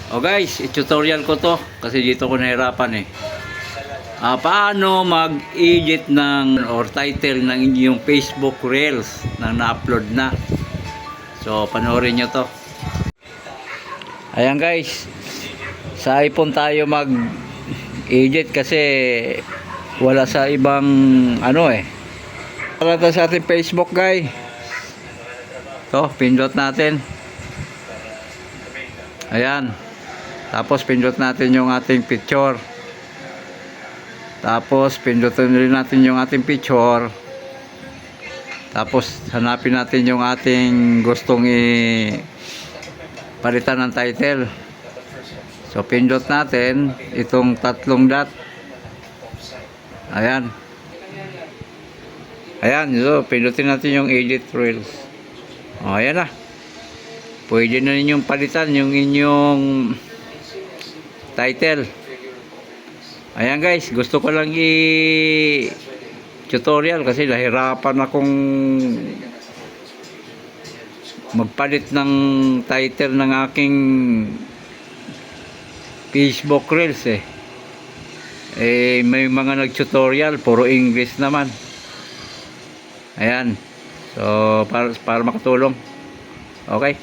O guys, i-tutorial ko to kasi dito ko nahirapan eh. Paano mag-edit ng or title ng inyong Facebook Reels na na-upload na. So, panoorin nyo to. Ayan guys, sa iPhone tayo mag-edit kasi wala sa ibang ano eh. Para sa ating Facebook guys. To, pindot natin. Ayan. Tapos pindot natin yung ating picture. Tapos pindutin rin natin yung ating picture. Tapos hanapin natin yung ating gustong palitan ng title. So pindot natin itong tatlong dot. Ayan. Ayan, so pindutin natin yung edit reels. O ayan na. Pwede na ninyong palitan yung inyong title. Ayan guys, gusto ko lang tutorial kasi nahirapan akong magpalit ng title ng aking Facebook Reels eh. May mga nag-tutorial, puro English naman. Ayan. So, para makatulong. Okay.